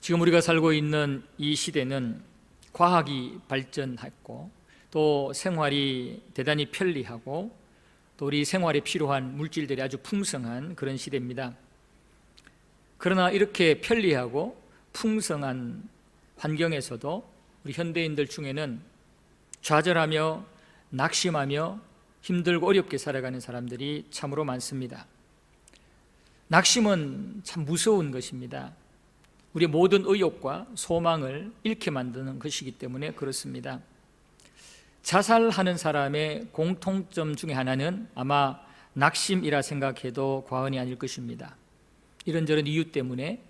지금 우리가 살고 있는 이 시대는 과학이 발전했고 또 생활이 대단히 편리하고 또 우리 생활에 필요한 물질들이 아주 풍성한 그런 시대입니다. 그러나 이렇게 편리하고 풍성한 환경에서도 우리 현대인들 중에는 좌절하며 낙심하며 힘들고 어렵게 살아가는 사람들이 참으로 많습니다. 낙심은 참 무서운 것입니다. 우리의 모든 의욕과 소망을 잃게 만드는 것이기 때문에 그렇습니다. 자살하는 사람의 공통점 중에 하나는 아마 낙심이라 생각해도 과언이 아닐 것입니다. 이런저런 이유 때문에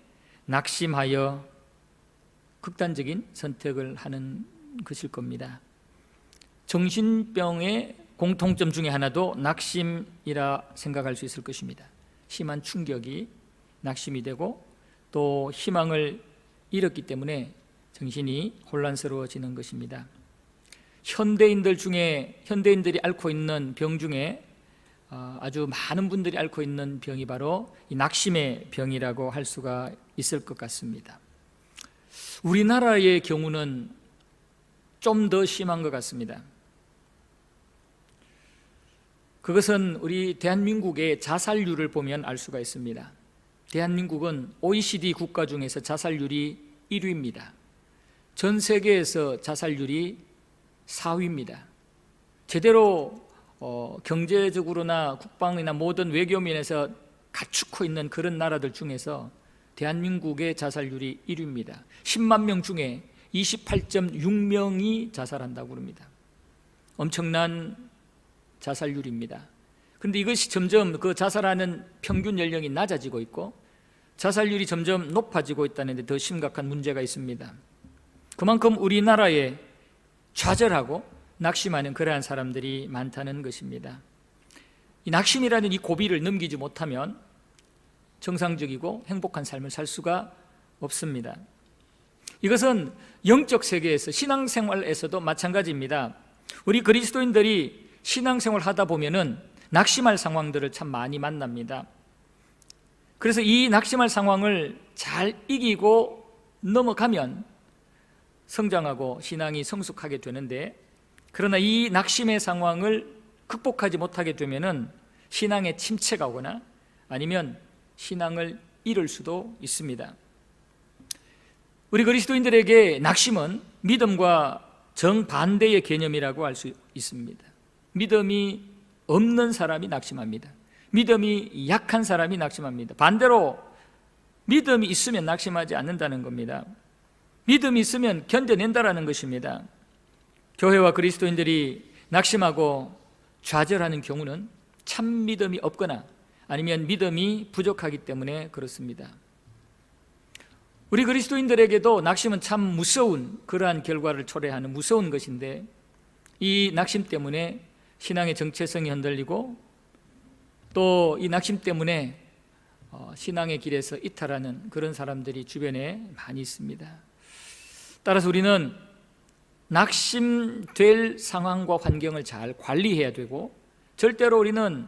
낙심하여 극단적인 선택을 하는 것일 겁니다. 정신병의 공통점 중에 하나도 낙심이라 생각할 수 있을 것입니다. 심한 충격이 낙심이 되고 또 희망을 잃었기 때문에 정신이 혼란스러워지는 것입니다. 현대인들이 앓고 있는 병 중에 아주 많은 분들이 앓고 있는 병이 바로 이 낙심의 병이라고 할 수가 있을 것 같습니다. 우리나라의 경우는 좀 더 심한 것 같습니다. 그것은 우리 대한민국의 자살률을 보면 알 수가 있습니다. 대한민국은 OECD 국가 중에서 자살률이 1위입니다. 전 세계에서 자살률이 4위입니다. 제대로 경제적으로나 국방이나 모든 외교 면에서 갖추고 있는 그런 나라들 중에서 대한민국의 자살률이 1위입니다. 10만 명 중에 28.6명이 자살한다고 합니다. 엄청난 자살률입니다. 그런데 이것이 점점 그 자살하는 평균 연령이 낮아지고 있고 자살률이 점점 높아지고 있다는 데 더 심각한 문제가 있습니다. 그만큼 우리나라에 좌절하고 낙심하는 그러한 사람들이 많다는 것입니다. 이 낙심이라는 이 고비를 넘기지 못하면 정상적이고 행복한 삶을 살 수가 없습니다. 이것은 영적 세계에서 신앙생활에서도 마찬가지입니다. 우리 그리스도인들이 신앙생활 하다 보면은 낙심할 상황들을 참 많이 만납니다. 그래서 이 낙심할 상황을 잘 이기고 넘어가면 성장하고 신앙이 성숙하게 되는데, 그러나 이 낙심의 상황을 극복하지 못하게 되면은 신앙에 침체가 오거나 아니면 신앙을 잃을 수도 있습니다. 우리 그리스도인들에게 낙심은 믿음과 정반대의 개념이라고 할 수 있습니다. 믿음이 없는 사람이 낙심합니다. 믿음이 약한 사람이 낙심합니다. 반대로 믿음이 있으면 낙심하지 않는다는 겁니다. 믿음이 있으면 견뎌낸다라는 것입니다. 교회와 그리스도인들이 낙심하고 좌절하는 경우는 참 믿음이 없거나 아니면 믿음이 부족하기 때문에 그렇습니다. 우리 그리스도인들에게도 낙심은 참 무서운 그러한 결과를 초래하는 무서운 것인데, 이 낙심 때문에 신앙의 정체성이 흔들리고 또 이 낙심 때문에 신앙의 길에서 이탈하는 그런 사람들이 주변에 많이 있습니다. 따라서 우리는 낙심될 상황과 환경을 잘 관리해야 되고, 절대로 우리는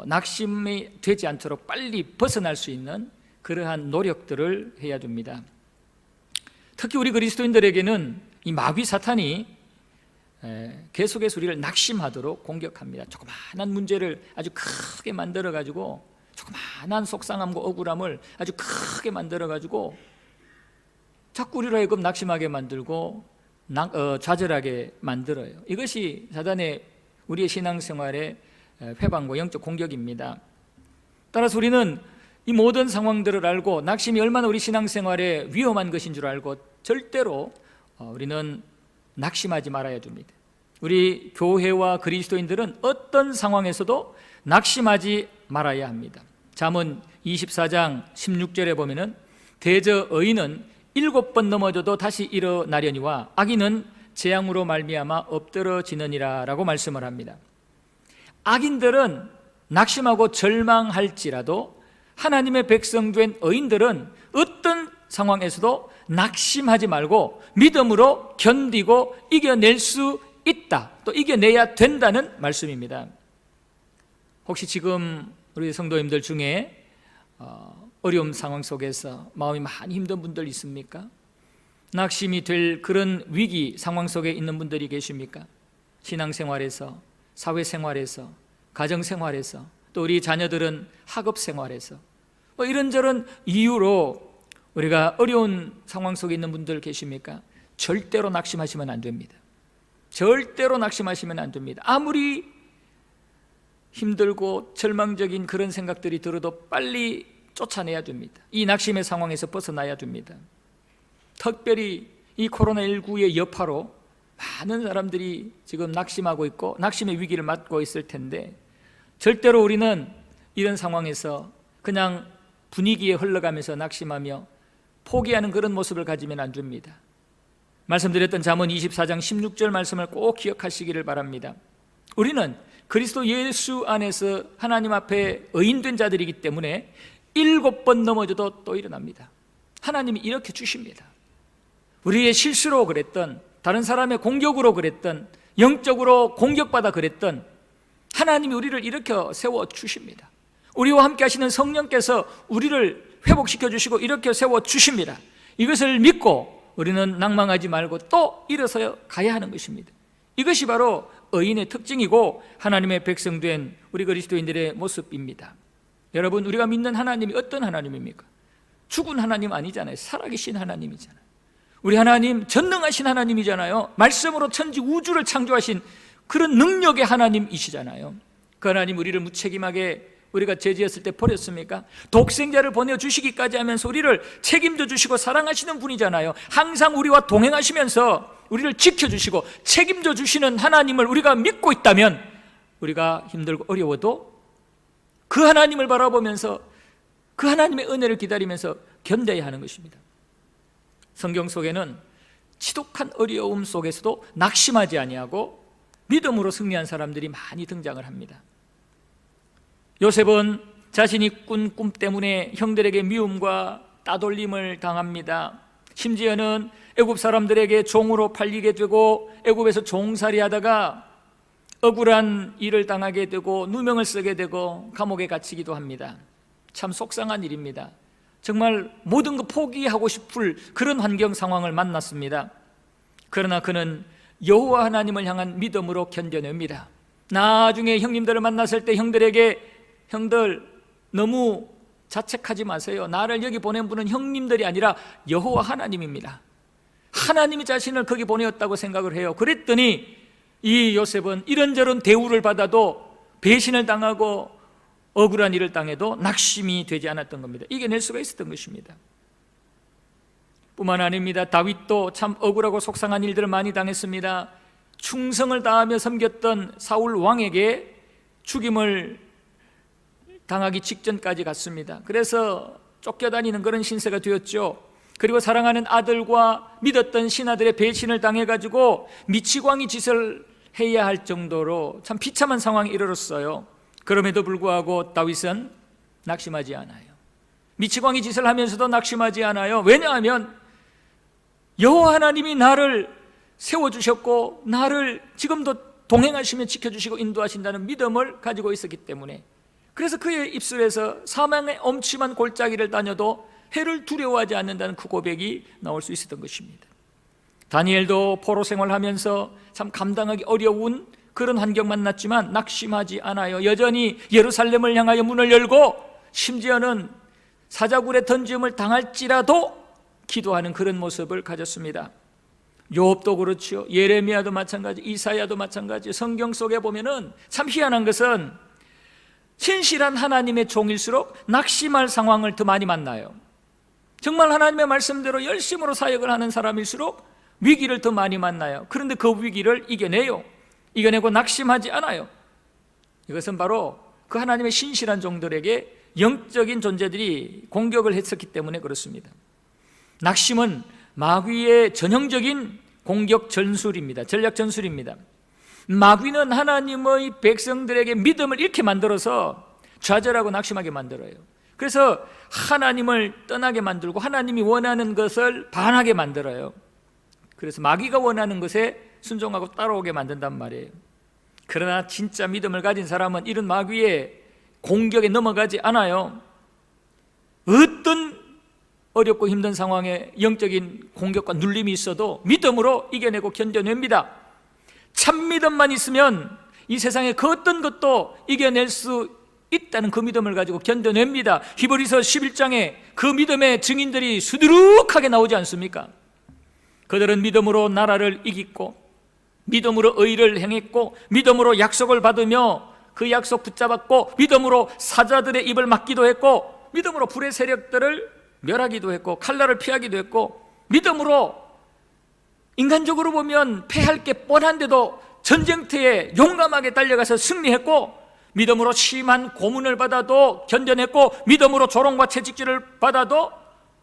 낙심이 되지 않도록 빨리 벗어날 수 있는 그러한 노력들을 해야 됩니다. 특히 우리 그리스도인들에게는 이 마귀 사탄이 계속해서 우리를 낙심하도록 공격합니다. 조그마한 문제를 아주 크게 만들어가지고, 조그마한 속상함과 억울함을 아주 크게 만들어가지고 자꾸 우리로 하여금 낙심하게 만들고 좌절하게 만들어요. 이것이 사단의 우리의 신앙생활의 회방과 영적 공격입니다. 따라서 우리는 이 모든 상황들을 알고 낙심이 얼마나 우리 신앙생활에 위험한 것인 줄 알고 절대로 우리는 낙심하지 말아야 됩니다. 우리 교회와 그리스도인들은 어떤 상황에서도 낙심하지 말아야 합니다. 잠언 24장 16절에 보면은 대저 의인은 7번 넘어져도 다시 일어나려니와 악인은 재앙으로 말미암아 엎드러지느니라 라고 말씀을 합니다. 악인들은 낙심하고 절망할지라도 하나님의 백성된 의인들은 어떤 상황에서도 낙심하지 말고 믿음으로 견디고 이겨낼 수 있다, 또 이겨내야 된다는 말씀입니다. 혹시 지금 우리 성도님들 중에 어려운 상황 속에서 마음이 많이 힘든 분들 있습니까? 낙심이 될 그런 위기 상황 속에 있는 분들이 계십니까? 신앙생활에서, 사회생활에서, 가정생활에서, 또 우리 자녀들은 학업생활에서 이런저런 이유로 우리가 어려운 상황 속에 있는 분들 계십니까? 절대로 낙심하시면 안 됩니다. 절대로 낙심하시면 안 됩니다. 아무리 힘들고 절망적인 그런 생각들이 들어도 빨리 쫓아내야 됩니다. 이 낙심의 상황에서 벗어나야 됩니다. 특별히 이 코로나19의 여파로 많은 사람들이 지금 낙심하고 있고 낙심의 위기를 맞고 있을 텐데, 절대로 우리는 이런 상황에서 그냥 분위기에 흘러가면서 낙심하며 포기하는 그런 모습을 가지면 안 됩니다. 말씀드렸던 잠언 24장 16절 말씀을 꼭 기억하시기를 바랍니다. 우리는 그리스도 예수 안에서 하나님 앞에 의인된 자들이기 때문에 7번 넘어져도 또 일어납니다. 하나님이 이렇게 주십니다. 우리의 실수로 그랬던, 다른 사람의 공격으로 그랬던, 영적으로 공격받아 그랬던, 하나님이 우리를 일으켜 세워주십니다. 우리와 함께 하시는 성령께서 우리를 회복시켜 주시고 일으켜 세워주십니다. 이것을 믿고 우리는 낭망하지 말고 또 일어서 가야 하는 것입니다. 이것이 바로 의인의 특징이고 하나님의 백성된 우리 그리스도인들의 모습입니다. 여러분, 우리가 믿는 하나님이 어떤 하나님입니까? 죽은 하나님 아니잖아요. 살아계신 하나님이잖아요. 우리 하나님 전능하신 하나님이잖아요. 말씀으로 천지 우주를 창조하신 그런 능력의 하나님이시잖아요. 그 하나님 우리를 무책임하게 우리가 죄지었을 때 버렸습니까? 독생자를 보내주시기까지 하면서 우리를 책임져 주시고 사랑하시는 분이잖아요. 항상 우리와 동행하시면서 우리를 지켜주시고 책임져 주시는 하나님을 우리가 믿고 있다면, 우리가 힘들고 어려워도 그 하나님을 바라보면서 그 하나님의 은혜를 기다리면서 견뎌야 하는 것입니다. 성경 속에는 지독한 어려움 속에서도 낙심하지 아니하고 믿음으로 승리한 사람들이 많이 등장을 합니다. 요셉은 자신이 꾼 꿈 때문에 형들에게 미움과 따돌림을 당합니다. 심지어는 애굽 사람들에게 종으로 팔리게 되고 애굽에서 종살이하다가 억울한 일을 당하게 되고 누명을 쓰게 되고 감옥에 갇히기도 합니다. 참 속상한 일입니다. 정말 모든 거 포기하고 싶을 그런 환경 상황을 만났습니다. 그러나 그는 여호와 하나님을 향한 믿음으로 견뎌냅니다. 나중에 형님들을 만났을 때 형들에게, 형들 너무 자책하지 마세요. 나를 여기 보낸 분은 형님들이 아니라 여호와 하나님입니다. 하나님이 자신을 거기 보내었다고 생각을 해요. 그랬더니 이 요셉은 이런저런 대우를 받아도, 배신을 당하고 억울한 일을 당해도 낙심이 되지 않았던 겁니다. 이겨낼 수가 있었던 것입니다. 뿐만 아닙니다. 다윗도 참 억울하고 속상한 일들을 많이 당했습니다. 충성을 다하며 섬겼던 사울 왕에게 죽임을 당하기 직전까지 갔습니다. 그래서 쫓겨다니는 그런 신세가 되었죠. 그리고 사랑하는 아들과 믿었던 신하들의 배신을 당해가지고 미치광이 짓을 해야 할 정도로 참 비참한 상황에 이르렀어요. 그럼에도 불구하고 다윗은 낙심하지 않아요. 미치광이 짓을 하면서도 낙심하지 않아요. 왜냐하면 여호와 하나님이 나를 세워주셨고 나를 지금도 동행하시며 지켜주시고 인도하신다는 믿음을 가지고 있었기 때문에, 그래서 그의 입술에서 사망의 엄침한 골짜기를 다녀도 해를 두려워하지 않는다는 그 고백이 나올 수 있었던 것입니다. 다니엘도 포로 생활하면서 참 감당하기 어려운 그런 환경 만났지만 낙심하지 않아요. 여전히 예루살렘을 향하여 문을 열고 심지어는 사자굴에 던짐을 당할지라도 기도하는 그런 모습을 가졌습니다. 욥도 그렇죠. 예레미야도 마찬가지, 이사야도 마찬가지. 성경 속에 보면은 참 희한한 것은 신실한 하나님의 종일수록 낙심할 상황을 더 많이 만나요. 정말 하나님의 말씀대로 열심으로 사역을 하는 사람일수록 위기를 더 많이 만나요. 그런데 그 위기를 이겨내요. 이겨내고 낙심하지 않아요. 이것은 바로 그 하나님의 신실한 종들에게 영적인 존재들이 공격을 했었기 때문에 그렇습니다. 낙심은 마귀의 전형적인 공격 전술입니다. 전략 전술입니다. 마귀는 하나님의 백성들에게 믿음을 잃게 만들어서 좌절하고 낙심하게 만들어요. 그래서 하나님을 떠나게 만들고 하나님이 원하는 것을 반하게 만들어요. 그래서 마귀가 원하는 것에 순종하고 따라오게 만든단 말이에요. 그러나 진짜 믿음을 가진 사람은 이런 마귀의 공격에 넘어가지 않아요. 어떤 어렵고 힘든 상황에 영적인 공격과 눌림이 있어도 믿음으로 이겨내고 견뎌냅니다. 참 믿음만 있으면 이 세상에 그 어떤 것도 이겨낼 수 있다는 그 믿음을 가지고 견뎌냅니다. 히브리서 11장에 그 믿음의 증인들이 수두룩하게 나오지 않습니까? 그들은 믿음으로 나라를 이겼고, 믿음으로 의를 행했고, 믿음으로 약속을 받으며 그 약속 붙잡았고, 믿음으로 사자들의 입을 막기도 했고, 믿음으로 불의 세력들을 멸하기도 했고, 칼날을 피하기도 했고, 믿음으로 인간적으로 보면 패할 게 뻔한데도 전쟁터에 용감하게 달려가서 승리했고, 믿음으로 심한 고문을 받아도 견뎌냈고, 믿음으로 조롱과 채찍질을 받아도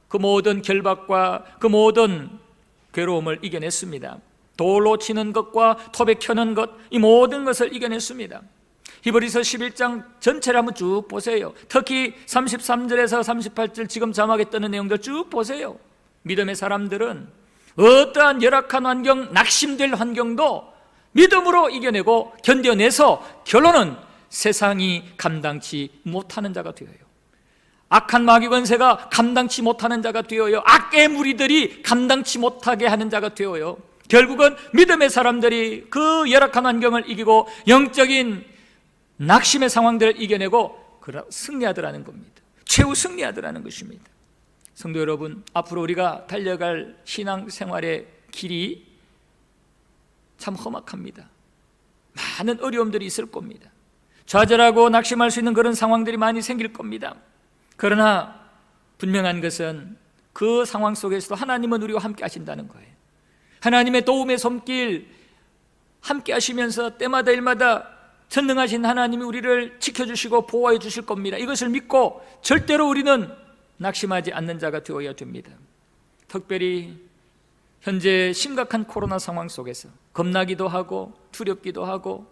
그 모든 결박과 그 모든 괴로움을 이겨냈습니다. 돌로 치는 것과 톱에 켜는 것, 이 모든 것을 이겨냈습니다. 히브리서 11장 전체를 한번 쭉 보세요. 특히 33절에서 38절 지금 자막에 뜨는 내용들 쭉 보세요. 믿음의 사람들은 어떠한 열악한 환경, 낙심될 환경도 믿음으로 이겨내고 견뎌내서 결론은 세상이 감당치 못하는 자가 되어요. 악한 마귀 권세가 감당치 못하는 자가 되어요. 악의 무리들이 감당치 못하게 하는 자가 되어요. 결국은 믿음의 사람들이 그 열악한 환경을 이기고 영적인 낙심의 상황들을 이겨내고 승리하더라는 겁니다. 최후 승리하더라는 것입니다. 성도 여러분, 앞으로 우리가 달려갈 신앙생활의 길이 참 험악합니다. 많은 어려움들이 있을 겁니다. 좌절하고 낙심할 수 있는 그런 상황들이 많이 생길 겁니다. 그러나 분명한 것은 그 상황 속에서도 하나님은 우리와 함께 하신다는 거예요. 하나님의 도움의 손길 함께 하시면서 때마다 일마다 전능하신 하나님이 우리를 지켜주시고 보호해 주실 겁니다. 이것을 믿고 절대로 우리는 낙심하지 않는 자가 되어야 됩니다. 특별히 현재 심각한 코로나 상황 속에서 겁나기도 하고 두렵기도 하고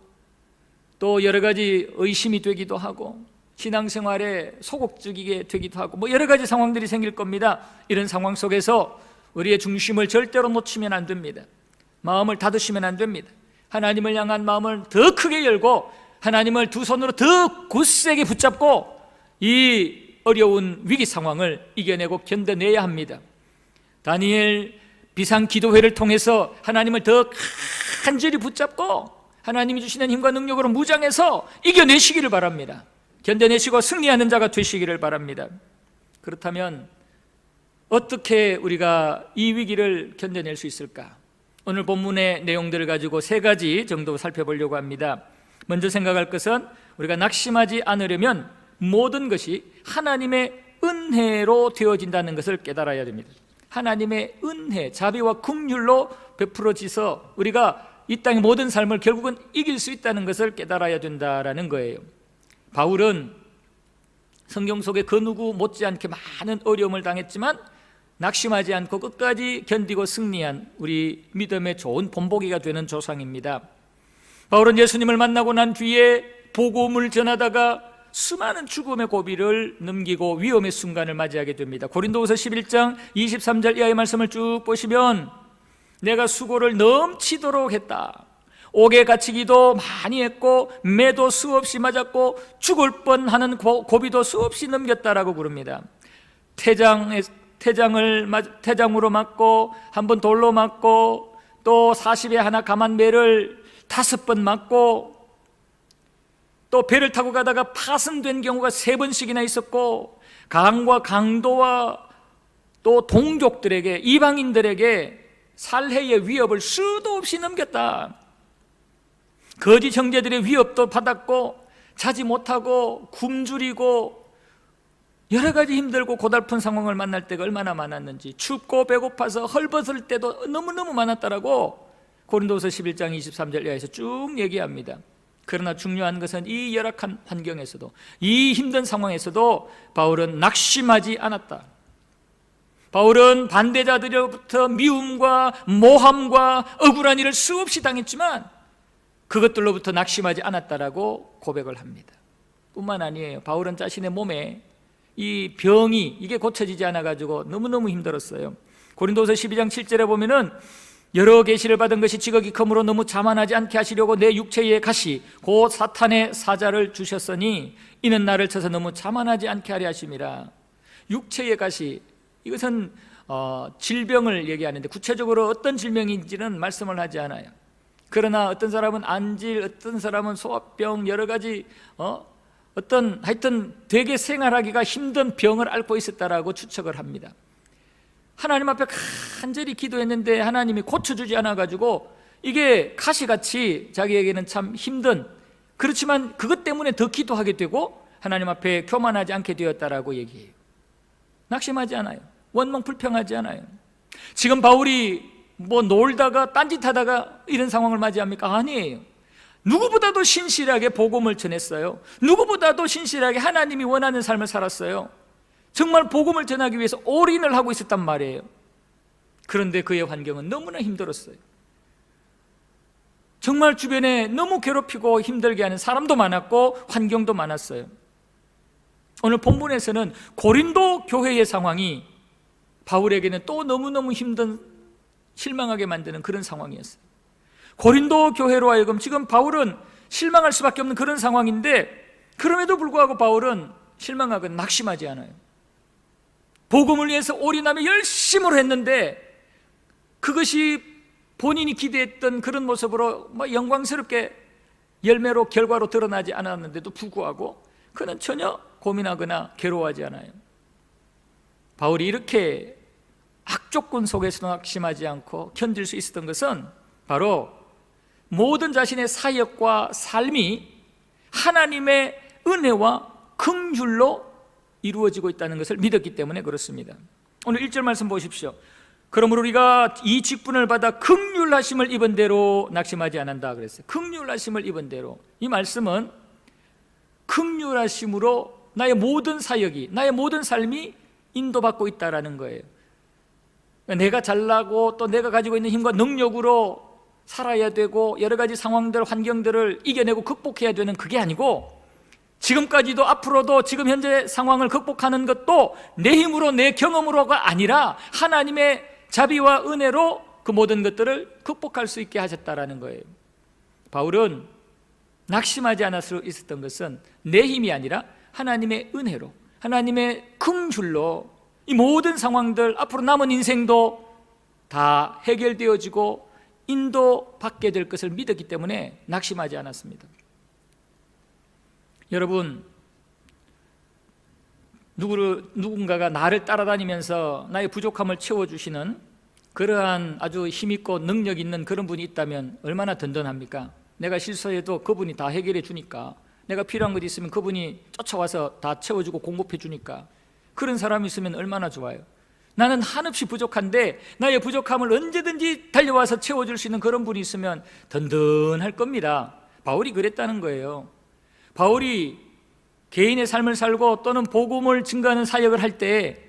또 여러 가지 의심이 되기도 하고 신앙생활에 소극적이게 되기도 하고 여러 가지 상황들이 생길 겁니다. 이런 상황 속에서 우리의 중심을 절대로 놓치면 안 됩니다. 마음을 닫으시면 안 됩니다. 하나님을 향한 마음을 더 크게 열고 하나님을 두 손으로 더 굳세게 붙잡고 이 어려운 위기 상황을 이겨내고 견뎌내야 합니다. 다니엘 비상기도회를 통해서 하나님을 더 간절히 붙잡고 하나님이 주시는 힘과 능력으로 무장해서 이겨내시기를 바랍니다. 견뎌내시고 승리하는 자가 되시기를 바랍니다. 그렇다면 어떻게 우리가 이 위기를 견뎌낼 수 있을까? 오늘 본문의 내용들을 가지고 세 가지 정도 살펴보려고 합니다. 먼저 생각할 것은 우리가 낙심하지 않으려면 모든 것이 하나님의 은혜로 되어진다는 것을 깨달아야 됩니다. 하나님의 은혜, 자비와 긍휼로 베풀어져서 우리가 이 땅의 모든 삶을 결국은 이길 수 있다는 것을 깨달아야 된다라는 거예요. 바울은 성경 속에 그 누구 못지않게 많은 어려움을 당했지만 낙심하지 않고 끝까지 견디고 승리한 우리 믿음의 좋은 본보기가 되는 조상입니다. 바울은 예수님을 만나고 난 뒤에 복음을 전하다가 수많은 죽음의 고비를 넘기고 위험의 순간을 맞이하게 됩니다. 고린도후서 11장 23절 이하의 말씀을 쭉 보시면 내가 수고를 넘치도록 했다. 옥에 갇히기도 많이 했고 매도 수없이 맞았고 죽을 뻔하는 고비도 수없이 넘겼다라고 부릅니다. 태장으로 맞고 한 번 돌로 맞고 또 40에 하나 감한 매를 5번 맞고 또 배를 타고 가다가 파손된 경우가 3번씩이나 있었고 강과 강도와 또 동족들에게 이방인들에게 살해의 위협을 수도 없이 넘겼다. 거짓 형제들의 위협도 받았고 자지 못하고 굶주리고 여러 가지 힘들고 고달픈 상황을 만날 때가 얼마나 많았는지 춥고 배고파서 헐벗을 때도 너무너무 많았다라고 고린도후서 11장 23절 이하에서 쭉 얘기합니다. 그러나 중요한 것은 이 열악한 환경에서도 이 힘든 상황에서도 바울은 낙심하지 않았다. 바울은 반대자들로부터 미움과 모함과 억울한 일을 수없이 당했지만 그것들로부터 낙심하지 않았다라고 고백을 합니다. 뿐만 아니에요. 바울은 자신의 몸에 이 병이 이게 고쳐지지 않아가지고 너무너무 힘들었어요. 고린도서 12장 7절에 보면은 여러 계시를 받은 것이 지극히 크므로 너무 자만하지 않게 하시려고 내 육체의 가시 곧 사탄의 사자를 주셨으니 이는 나를 쳐서 너무 자만하지 않게 하려 하심이라. 육체의 가시, 이것은 질병을 얘기하는데 구체적으로 어떤 질병인지는 말씀을 하지 않아요. 그러나 어떤 사람은 안질, 어떤 사람은 소화병, 여러 가지 하여튼 되게 생활하기가 힘든 병을 앓고 있었다라고 추측을 합니다. 하나님 앞에 간절히 기도했는데 하나님이 고쳐주지 않아가지고 이게 가시같이 자기에게는 참 힘든, 그렇지만 그것 때문에 더 기도하게 되고 하나님 앞에 교만하지 않게 되었다라고 얘기해요. 낙심하지 않아요. 원망 불평하지 않아요. 지금 바울이 놀다가 딴짓하다가 이런 상황을 맞이합니까? 아니에요. 누구보다도 신실하게 복음을 전했어요. 누구보다도 신실하게 하나님이 원하는 삶을 살았어요. 정말 복음을 전하기 위해서 올인을 하고 있었단 말이에요. 그런데 그의 환경은 너무나 힘들었어요. 정말 주변에 너무 괴롭히고 힘들게 하는 사람도 많았고 환경도 많았어요. 오늘 본문에서는 고린도 교회의 상황이 바울에게는 또 너무너무 힘든, 실망하게 만드는 그런 상황이었어요. 고린도 교회로 하여금 지금 바울은 실망할 수밖에 없는 그런 상황인데, 그럼에도 불구하고 바울은 실망하거나 낙심하지 않아요. 복음을 위해서 올인하며 열심으로 했는데 그것이 본인이 기대했던 그런 모습으로 영광스럽게 열매로, 결과로 드러나지 않았는데도 불구하고 그는 전혀 고민하거나 괴로워하지 않아요. 바울이 이렇게 악조건 속에서도 낙심하지 않고 견딜 수 있었던 것은 바로 모든 자신의 사역과 삶이 하나님의 은혜와 긍휼로 이루어지고 있다는 것을 믿었기 때문에 그렇습니다. 오늘 1절 말씀 보십시오. 그러므로 우리가 이 직분을 받아 긍휼하심을 입은 대로 낙심하지 않는다 그랬어요. 긍휼하심을 입은 대로. 이 말씀은 긍휼하심으로 나의 모든 사역이, 나의 모든 삶이 인도받고 있다라는 거예요. 내가 잘나고 또 내가 가지고 있는 힘과 능력으로 살아야 되고 여러 가지 상황들, 환경들을 이겨내고 극복해야 되는 그게 아니고, 지금까지도 앞으로도 지금 현재 상황을 극복하는 것도 내 힘으로, 내 경험으로가 아니라 하나님의 자비와 은혜로 그 모든 것들을 극복할 수 있게 하셨다라는 거예요. 바울은 낙심하지 않을 수 있었던 것은 내 힘이 아니라 하나님의 은혜로, 하나님의 긍휼로 이 모든 상황들, 앞으로 남은 인생도 다 해결되어지고 인도받게 될 것을 믿었기 때문에 낙심하지 않았습니다. 여러분, 누군가가 나를 따라다니면서 나의 부족함을 채워주시는 그러한 아주 힘있고 능력 있는 그런 분이 있다면 얼마나 든든합니까? 내가 실수해도 그분이 다 해결해 주니까, 내가 필요한 것 있으면 그분이 쫓아와서 다 채워주고 공급해 주니까, 그런 사람이 있으면 얼마나 좋아요. 나는 한없이 부족한데 나의 부족함을 언제든지 달려와서 채워줄 수 있는 그런 분이 있으면 든든할 겁니다. 바울이 그랬다는 거예요. 바울이 개인의 삶을 살고 또는 복음을 증거하는 사역을 할 때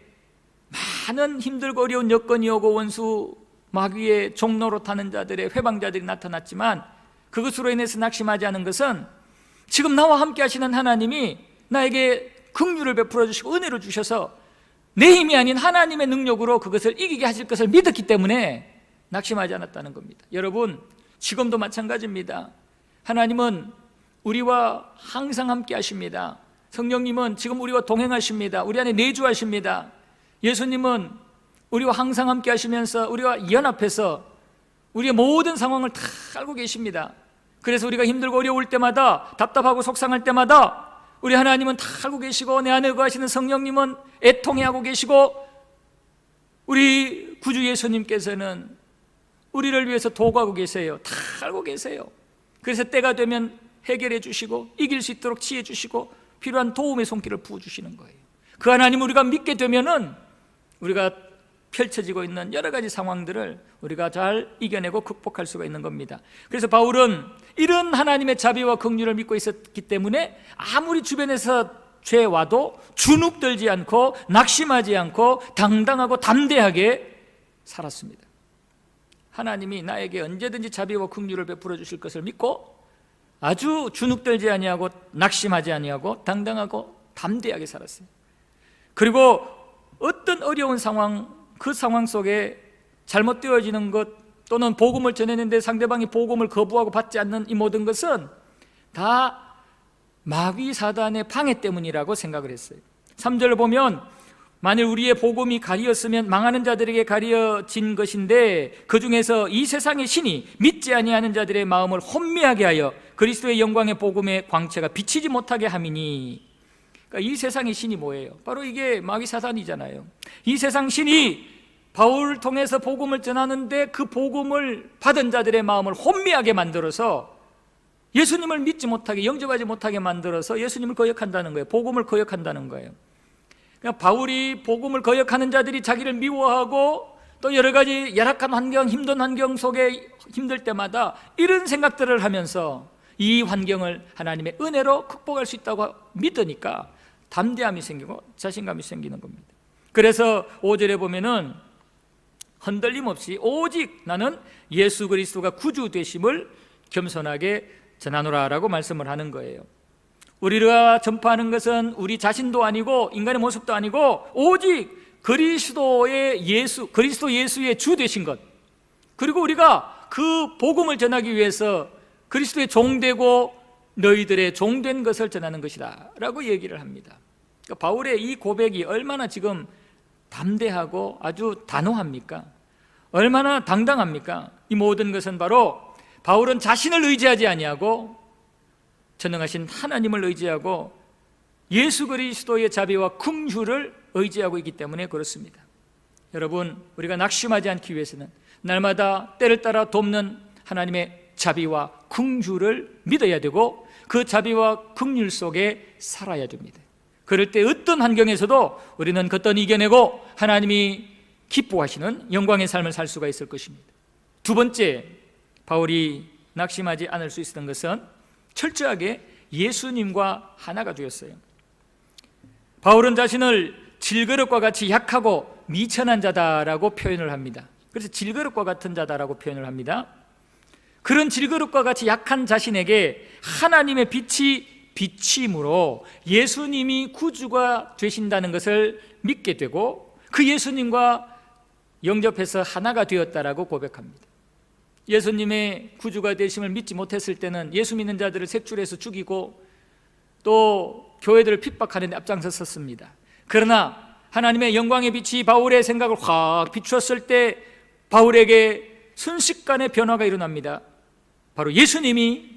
많은 힘들고 어려운 여건이 오고 원수 마귀의 종로로 타는 자들의 회방자들이 나타났지만 그것으로 인해서 낙심하지 않은 것은 지금 나와 함께 하시는 하나님이 나에게 긍휼을 베풀어 주시고 은혜를 주셔서 내 힘이 아닌 하나님의 능력으로 그것을 이기게 하실 것을 믿었기 때문에 낙심하지 않았다는 겁니다. 여러분, 지금도 마찬가지입니다. 하나님은 우리와 항상 함께 하십니다. 성령님은 지금 우리와 동행하십니다. 우리 안에 내주하십니다. 예수님은 우리와 항상 함께 하시면서 우리와 연합해서 우리의 모든 상황을 다 알고 계십니다. 그래서 우리가 힘들고 어려울 때마다, 답답하고 속상할 때마다 우리 하나님은 다 알고 계시고, 내 안에 거하시는 성령님은 애통해하고 계시고, 우리 구주 예수님께서는 우리를 위해서 도구하고 계세요. 다 알고 계세요. 그래서 때가 되면 해결해 주시고 이길 수 있도록 지혜 주시고 필요한 도움의 손길을 부어주시는 거예요. 그 하나님 우리가 믿게 되면은 우리가 펼쳐지고 있는 여러 가지 상황들을 우리가 잘 이겨내고 극복할 수가 있는 겁니다. 그래서 바울은 이런 하나님의 자비와 긍휼을 믿고 있었기 때문에 아무리 주변에서 죄 와도 주눅들지 않고 낙심하지 않고 당당하고 담대하게 살았습니다. 하나님이 나에게 언제든지 자비와 긍휼을 베풀어 주실 것을 믿고 아주 주눅들지 아니하고 낙심하지 아니하고 당당하고 담대하게 살았어요. 그리고 어떤 어려운 상황, 그 상황 속에 잘못되어지는 것 또는 복음을 전했는데 상대방이 복음을 거부하고 받지 않는 이 모든 것은 다 마귀 사단의 방해 때문이라고 생각을 했어요. 3절을 보면 만일 우리의 복음이 가리었으면 망하는 자들에게 가려진 것인데 그 중에서 이 세상의 신이 믿지 아니하는 자들의 마음을 혼미하게 하여 그리스도의 영광의 복음의 광채가 비치지 못하게 함이니. 그러니까 이 세상의 신이 뭐예요? 바로 이게 마귀 사단이잖아요. 이 세상 신이 바울을 통해서 복음을 전하는데 그 복음을 받은 자들의 마음을 혼미하게 만들어서 예수님을 믿지 못하게, 영접하지 못하게 만들어서 예수님을 거역한다는 거예요. 복음을 거역한다는 거예요. 그러니까 바울이 복음을 거역하는 자들이 자기를 미워하고 또 여러 가지 열악한 환경, 힘든 환경 속에 힘들 때마다 이런 생각들을 하면서 이 환경을 하나님의 은혜로 극복할 수 있다고 믿으니까 담대함이 생기고 자신감이 생기는 겁니다. 그래서 5절에 보면은 흔들림 없이 오직 나는 예수 그리스도가 구주 되심을 겸손하게 전하노라 라고 말씀을 하는 거예요. 우리가 전파하는 것은 우리 자신도 아니고 인간의 모습도 아니고 오직 그리스도 예수의 주 되신 것, 그리고 우리가 그 복음을 전하기 위해서 그리스도의 종되고 너희들의 종된 것을 전하는 것이다 라고 얘기를 합니다. 그러니까 바울의 이 고백이 얼마나 지금 담대하고 아주 단호합니까? 얼마나 당당합니까? 이 모든 것은 바로 바울은 자신을 의지하지 아니하고 전능하신 하나님을 의지하고 예수 그리스도의 자비와 긍휼을 의지하고 있기 때문에 그렇습니다. 여러분, 우리가 낙심하지 않기 위해서는 날마다 때를 따라 돕는 하나님의 자비와 긍휼을 믿어야 되고 그 자비와 긍휼 속에 살아야 됩니다. 그럴 때 어떤 환경에서도 우리는 그것을 이겨내고 하나님이 기뻐하시는 영광의 삶을 살 수가 있을 것입니다. 두 번째, 바울이 낙심하지 않을 수 있었던 것은 철저하게 예수님과 하나가 되었어요. 바울은 자신을 질그릇과 같이 약하고 미천한 자다라고 표현을 합니다. 그래서 질그릇과 같은 자다라고 표현을 합니다. 그런 질그릇과 같이 약한 자신에게 하나님의 빛이 비침으로 예수님이 구주가 되신다는 것을 믿게 되고 그 예수님과 영접해서 하나가 되었다라고 고백합니다. 예수님의 구주가 되심을 믿지 못했을 때는 예수 믿는 자들을 색출해서 죽이고 또 교회들을 핍박하는 데 앞장섰습니다. 그러나 하나님의 영광의 빛이 바울의 생각을 확 비추었을 때 바울에게 순식간에 변화가 일어납니다. 바로 예수님이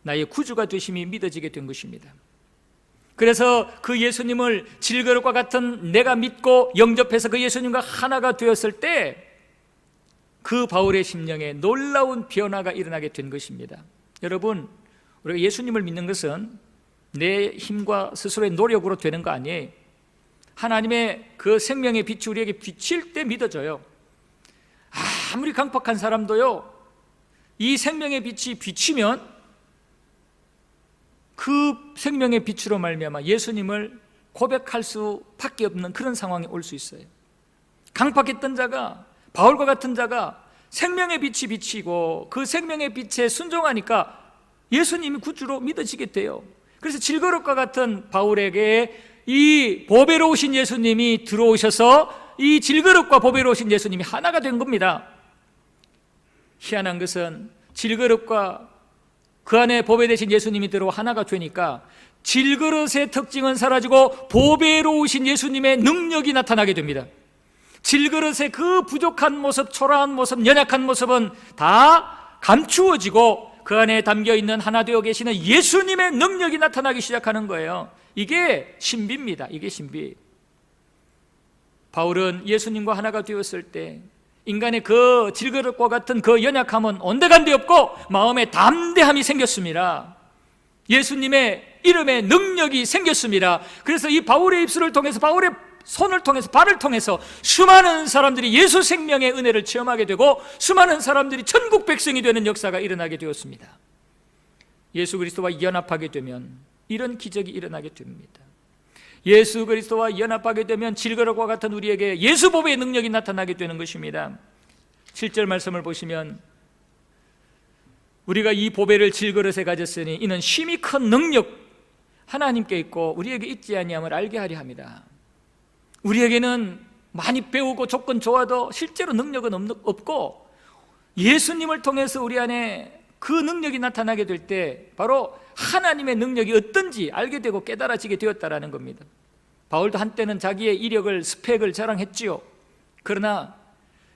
나의 구주가 되심이 믿어지게 된 것입니다. 그래서 그 예수님을 질그릇과 같은 내가 믿고 영접해서 그 예수님과 하나가 되었을 때 그 바울의 심령에 놀라운 변화가 일어나게 된 것입니다. 여러분, 우리가 예수님을 믿는 것은 내 힘과 스스로의 노력으로 되는 거 아니에요. 하나님의 그 생명의 빛이 우리에게 비칠 때 믿어져요. 아무리 강팍한 사람도요, 이 생명의 빛이 비치면 그 생명의 빛으로 말미암아 예수님을 고백할 수밖에 없는 그런 상황에 올 수 있어요. 강팍했던 자가, 바울과 같은 자가 생명의 빛이 비치고 그 생명의 빛에 순종하니까 예수님이 구주로 믿어지게 돼요. 그래서 질그릇과 같은 바울에게 이 보배로우신 예수님이 들어오셔서 이 질그릇과 보배로우신 예수님이 하나가 된 겁니다. 희한한 것은 질그릇과 그 안에 보배 되신 예수님이 들어와 하나가 되니까 질그릇의 특징은 사라지고 보배로우신 예수님의 능력이 나타나게 됩니다. 질그릇의 그 부족한 모습, 초라한 모습, 연약한 모습은 다 감추어지고 그 안에 담겨있는 하나 되어 계시는 예수님의 능력이 나타나기 시작하는 거예요. 이게 신비입니다. 이게 신비. 바울은 예수님과 하나가 되었을 때 인간의 그 질그릇과 같은 그 연약함은 온데간데 없고 마음에 담대함이 생겼습니다. 예수님의 이름에 능력이 생겼습니다. 그래서 이 바울의 입술을 통해서, 바울의 손을 통해서, 발을 통해서 수많은 사람들이 예수 생명의 은혜를 체험하게 되고 수많은 사람들이 천국 백성이 되는 역사가 일어나게 되었습니다. 예수 그리스도와 연합하게 되면 이런 기적이 일어나게 됩니다. 예수 그리스도와 연합하게 되면 질그릇과 같은 우리에게 예수 보배의 능력이 나타나게 되는 것입니다. 7절 말씀을 보시면 우리가 이 보배를 질그릇에 가졌으니 이는 심히 큰 능력 하나님께 있고 우리에게 있지 아니함을 알게 하려 합니다. 우리에게는 많이 배우고 조건 좋아도 실제로 능력은 없고 예수님을 통해서 우리 안에 그 능력이 나타나게 될 때 바로 하나님의 능력이 어떤지 알게 되고 깨달아지게 되었다라는 겁니다. 바울도 한때는 자기의 이력을, 스펙을 자랑했지요. 그러나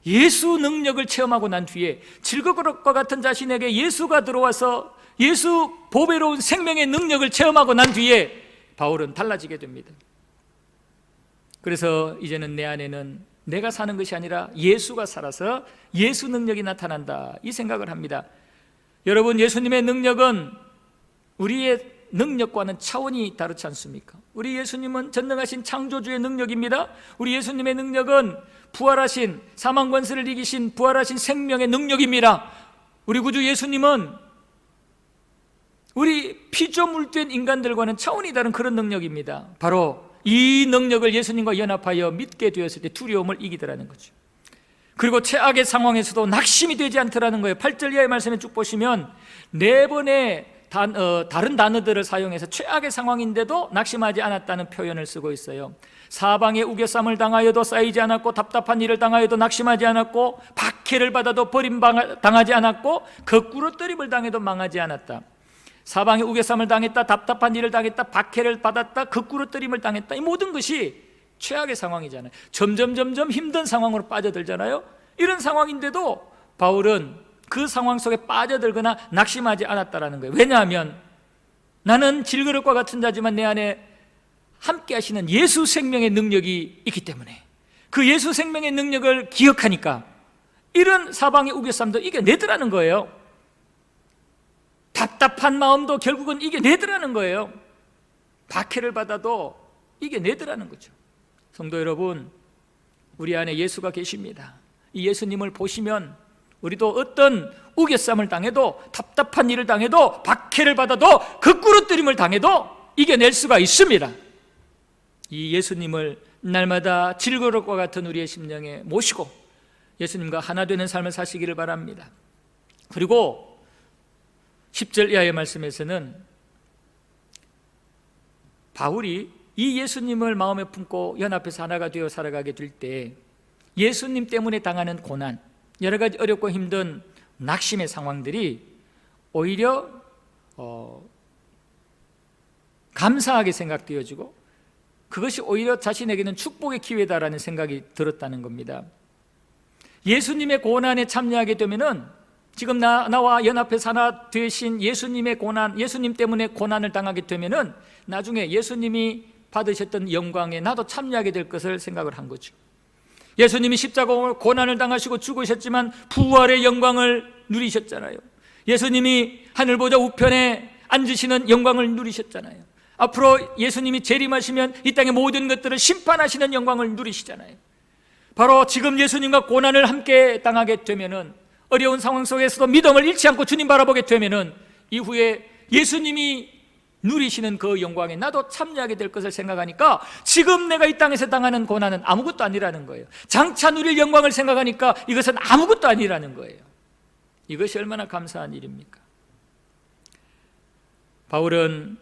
예수 능력을 체험하고 난 뒤에 질거릴 것 같은 자신에게 예수가 들어와서 예수 보배로운 생명의 능력을 체험하고 난 뒤에 바울은 달라지게 됩니다. 그래서 이제는 내 안에는 내가 사는 것이 아니라 예수가 살아서 예수 능력이 나타난다, 이 생각을 합니다. 여러분, 예수님의 능력은 우리의 능력과는 차원이 다르지 않습니까? 우리 예수님은 전능하신 창조주의 능력입니다. 우리 예수님의 능력은 부활하신, 사망 권세를 이기신 부활하신 생명의 능력입니다. 우리 구주 예수님은 우리 피조물된 인간들과는 차원이 다른 그런 능력입니다. 바로 이 능력을 예수님과 연합하여 믿게 되었을 때 두려움을 이기더라는 거죠. 그리고 최악의 상황에서도 낙심이 되지 않더라는 거예요. 8절 이하의 말씀에 쭉 보시면 4번의 다른 단어들을 사용해서 최악의 상황인데도 낙심하지 않았다는 표현을 쓰고 있어요. 사방에 우겨쌈을 당하여도 쌓이지 않았고, 답답한 일을 당하여도 낙심하지 않았고, 박해를 받아도 버림당하지 않았고, 거꾸로 뜨림을 당해도 망하지 않았다. 사방에 우겨쌈을 당했다, 답답한 일을 당했다, 박해를 받았다, 거꾸로 뜨림을 당했다. 이 모든 것이 최악의 상황이잖아요. 점점 힘든 상황으로 빠져들잖아요. 이런 상황인데도 바울은 그 상황 속에 빠져들거나 낙심하지 않았다라는 거예요. 왜냐하면 나는 질그릇과 같은 자지만 내 안에 함께 하시는 예수 생명의 능력이 있기 때문에, 그 예수 생명의 능력을 기억하니까 이런 사방의 우겨쌈도 이겨내더라는 거예요. 답답한 마음도 결국은 이겨내더라는 거예요. 박해를 받아도 이겨내더라는 거죠. 성도 여러분, 우리 안에 예수가 계십니다. 이 예수님을 보시면 우리도 어떤 우겨쌈을 당해도, 답답한 일을 당해도, 박해를 받아도, 거꾸로 뜨림을 당해도 이겨낼 수가 있습니다. 이 예수님을 날마다 질그릇과 같은 우리의 심령에 모시고 예수님과 하나 되는 삶을 사시기를 바랍니다. 그리고 10절 이하의 말씀에서는 바울이 이 예수님을 마음에 품고 연합해서 하나가 되어 살아가게 될 때 예수님 때문에 당하는 고난, 여러 가지 어렵고 힘든 낙심의 상황들이 오히려 감사하게 생각되어지고, 그것이 오히려 자신에게는 축복의 기회다라는 생각이 들었다는 겁니다. 예수님의 고난에 참여하게 되면은, 지금 나와 연합해서 하나 되신 예수님의 고난, 예수님 때문에 고난을 당하게 되면은 나중에 예수님이 받으셨던 영광에 나도 참여하게 될 것을 생각을 한 거죠. 예수님이 십자가 고난을 당하시고 죽으셨지만 부활의 영광을 누리셨잖아요. 예수님이 하늘 보좌 우편에 앉으시는 영광을 누리셨잖아요. 앞으로 예수님이 재림하시면 이 땅의 모든 것들을 심판하시는 영광을 누리시잖아요. 바로 지금 예수님과 고난을 함께 당하게 되면은, 어려운 상황 속에서도 믿음을 잃지 않고 주님 바라보게 되면은 이후에 예수님이 누리시는 그 영광에 나도 참여하게 될 것을 생각하니까 지금 내가 이 땅에서 당하는 고난은 아무것도 아니라는 거예요. 장차 누릴 영광을 생각하니까 이것은 아무것도 아니라는 거예요. 이것이 얼마나 감사한 일입니까? 바울은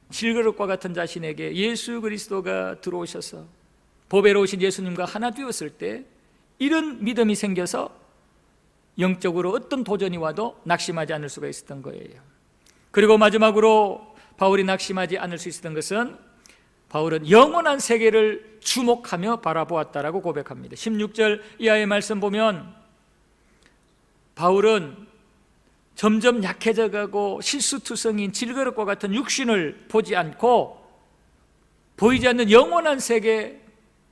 질그릇과 같은 자신에게 예수 그리스도가 들어오셔서 보배로우신 예수님과 하나 되었을 때 이런 믿음이 생겨서 영적으로 어떤 도전이 와도 낙심하지 않을 수가 있었던 거예요. 그리고 마지막으로 바울이 낙심하지 않을 수 있었던 것은, 바울은 영원한 세계를 주목하며 바라보았다라고 고백합니다. 16절 이하의 말씀 보면 바울은 점점 약해져 가고 실수투성인 질그릇과 같은 육신을 보지 않고 보이지 않는 영원한 세계,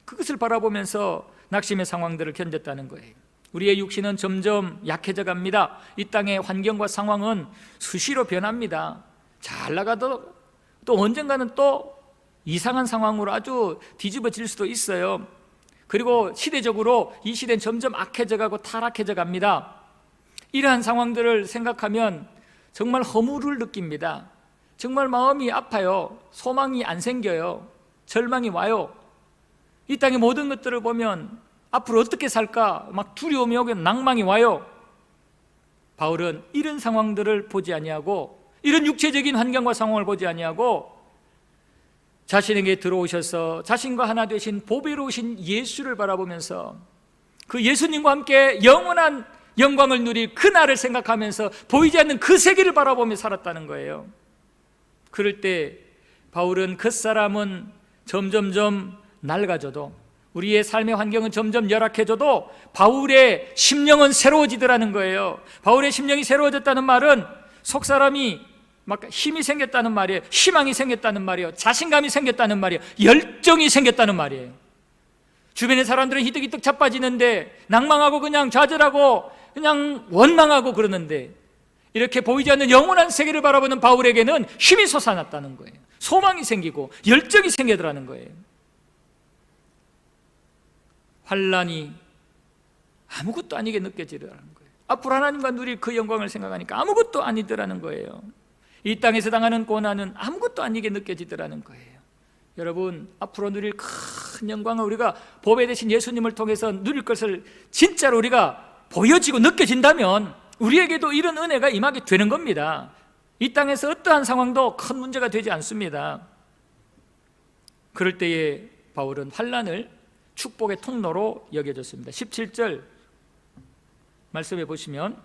그것을 바라보면서 낙심의 상황들을 견뎠다는 거예요. 우리의 육신은 점점 약해져 갑니다. 이 땅의 환경과 상황은 수시로 변합니다. 잘 나가도 또 언젠가는 또 이상한 상황으로 아주 뒤집어질 수도 있어요. 그리고 시대적으로 이 시대는 점점 악해져 가고 타락해져 갑니다. 이러한 상황들을 생각하면 정말 허물을 느낍니다. 정말 마음이 아파요. 소망이 안 생겨요. 절망이 와요. 이 땅의 모든 것들을 보면 앞으로 어떻게 살까 막 두려움이 오고 낭망이 와요. 바울은 이런 상황들을 보지 아니하고, 이런 육체적인 환경과 상황을 보지 아니하고 자신에게 들어오셔서 자신과 하나 되신 보배로우신 예수를 바라보면서 그 예수님과 함께 영원한 영광을 누릴 그날을 생각하면서 보이지 않는 그 세계를 바라보며 살았다는 거예요. 그럴 때 바울은 그 사람은 점점점 낡아져도, 우리의 삶의 환경은 점점 열악해져도 바울의 심령은 새로워지더라는 거예요. 바울의 심령이 새로워졌다는 말은 속 사람이 막 힘이 생겼다는 말이에요. 희망이 생겼다는 말이에요. 자신감이 생겼다는 말이에요. 열정이 생겼다는 말이에요. 주변의 사람들은 희득희득 자빠지는데 낭망하고 그냥 좌절하고 그냥 원망하고 그러는데, 이렇게 보이지 않는 영원한 세계를 바라보는 바울에게는 힘이 솟아났다는 거예요. 소망이 생기고 열정이 생기더라는 거예요. 환난이 아무것도 아니게 느껴지더라는 거예요. 앞으로 하나님과 누릴 그 영광을 생각하니까 아무것도 아니더라는 거예요. 이 땅에서 당하는 고난은 아무것도 아니게 느껴지더라는 거예요. 여러분, 앞으로 누릴 큰 영광을 우리가 보배 되신 예수님을 통해서 누릴 것을 진짜로 우리가 보여지고 느껴진다면 우리에게도 이런 은혜가 임하게 되는 겁니다. 이 땅에서 어떠한 상황도 큰 문제가 되지 않습니다. 그럴 때에 바울은 환난을 축복의 통로로 여겨졌습니다. 17절 말씀해 보시면,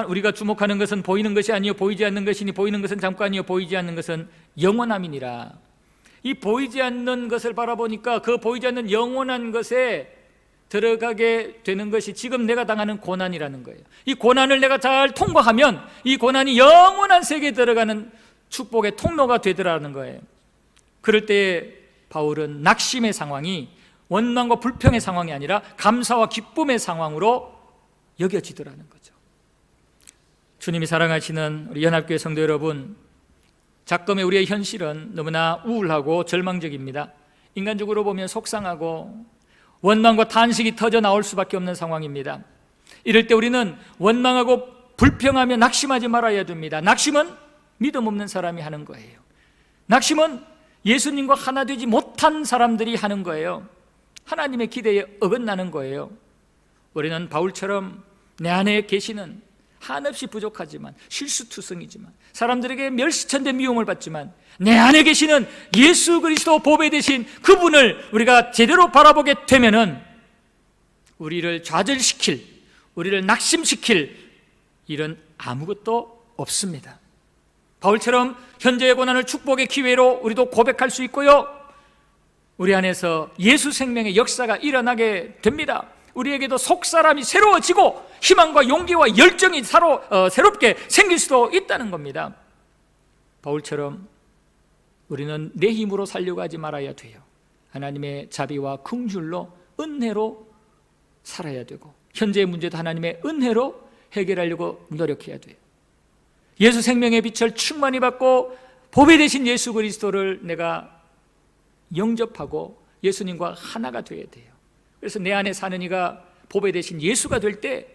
우리가 주목하는 것은 보이는 것이 아니요 보이지 않는 것이니 보이는 것은 잠깐이요 보이지 않는 것은 영원함이니라. 이 보이지 않는 것을 바라보니까 그 보이지 않는 영원한 것에 들어가게 되는 것이 지금 내가 당하는 고난이라는 거예요. 이 고난을 내가 잘 통과하면 이 고난이 영원한 세계에 들어가는 축복의 통로가 되더라는 거예요. 그럴 때 바울은 낙심의 상황이 원망과 불평의 상황이 아니라 감사와 기쁨의 상황으로 여겨지더라는 거죠. 주님이 사랑하시는 우리 연합교회 성도 여러분, 작금의 우리의 현실은 너무나 우울하고 절망적입니다. 인간적으로 보면 속상하고 원망과 탄식이 터져 나올 수밖에 없는 상황입니다. 이럴 때 우리는 원망하고 불평하며 낙심하지 말아야 됩니다. 낙심은 믿음 없는 사람이 하는 거예요. 낙심은 예수님과 하나 되지 못한 사람들이 하는 거예요. 하나님의 기대에 어긋나는 거예요. 우리는 바울처럼 내 안에 계시는 한없이 부족하지만 실수투성이지만 사람들에게 멸시천대 미움을 받지만 내 안에 계시는 예수 그리스도 보배 되신 그분을 우리가 제대로 바라보게 되면은 우리를 좌절시킬, 우리를 낙심시킬 일은 아무것도 없습니다. 바울처럼 현재의 고난을 축복의 기회로 우리도 고백할 수 있고요, 우리 안에서 예수 생명의 역사가 일어나게 됩니다. 우리에게도 속사람이 새로워지고 희망과 용기와 열정이 새롭게 생길 수도 있다는 겁니다. 바울처럼 우리는 내 힘으로 살려고 하지 말아야 돼요. 하나님의 자비와 긍휼로 은혜로 살아야 되고, 현재의 문제도 하나님의 은혜로 해결하려고 노력해야 돼요. 예수 생명의 빛을 충만히 받고 보배 되신 예수 그리스도를 내가 영접하고 예수님과 하나가 되어야 돼요. 그래서 내 안에 사는 이가 보배 되신 예수가 될 때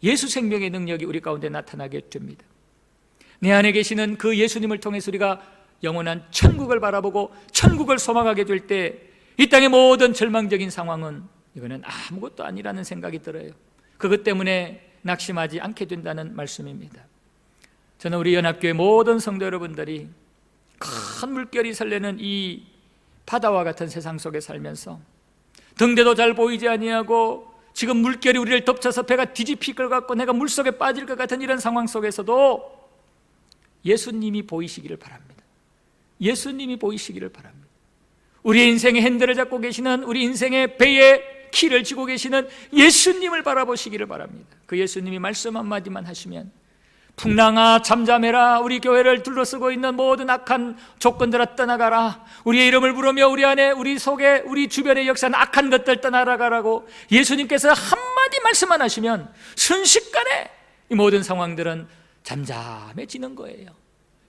예수 생명의 능력이 우리 가운데 나타나게 됩니다. 내 안에 계시는 그 예수님을 통해서 우리가 영원한 천국을 바라보고 천국을 소망하게 될 때 이 땅의 모든 절망적인 상황은 이거는 아무것도 아니라는 생각이 들어요. 그것 때문에 낙심하지 않게 된다는 말씀입니다. 저는 우리 연합교회 모든 성도 여러분들이 큰 물결이 설레는 이 바다와 같은 세상 속에 살면서 등대도 잘 보이지 아니하고 지금 물결이 우리를 덮쳐서 배가 뒤집힐 것 같고 내가 물속에 빠질 것 같은 이런 상황 속에서도 예수님이 보이시기를 바랍니다. 예수님이 보이시기를 바랍니다. 우리 인생의 핸들을 잡고 계시는, 우리 인생의 배에 키를 쥐고 계시는 예수님을 바라보시기를 바랍니다. 그 예수님이 말씀 한마디만 하시면 풍랑아 잠잠해라, 우리 교회를 둘러쓰고 있는 모든 악한 조건들아 떠나가라, 우리의 이름을 부르며 우리 안에, 우리 속에, 우리 주변에 역사는 악한 것들 떠나가라고 예수님께서 한마디 말씀만 하시면 순식간에 이 모든 상황들은 잠잠해지는 거예요.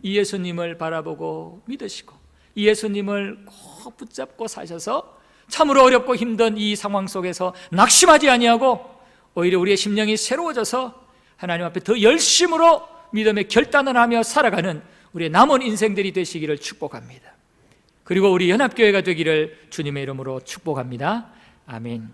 이 예수님을 바라보고 믿으시고 이 예수님을 꼭 붙잡고 사셔서 참으로 어렵고 힘든 이 상황 속에서 낙심하지 아니하고 오히려 우리의 심령이 새로워져서 하나님 앞에 더 열심으로 믿음의 결단을 하며 살아가는 우리의 남은 인생들이 되시기를 축복합니다. 그리고 우리 연합교회가 되기를 주님의 이름으로 축복합니다. 아멘.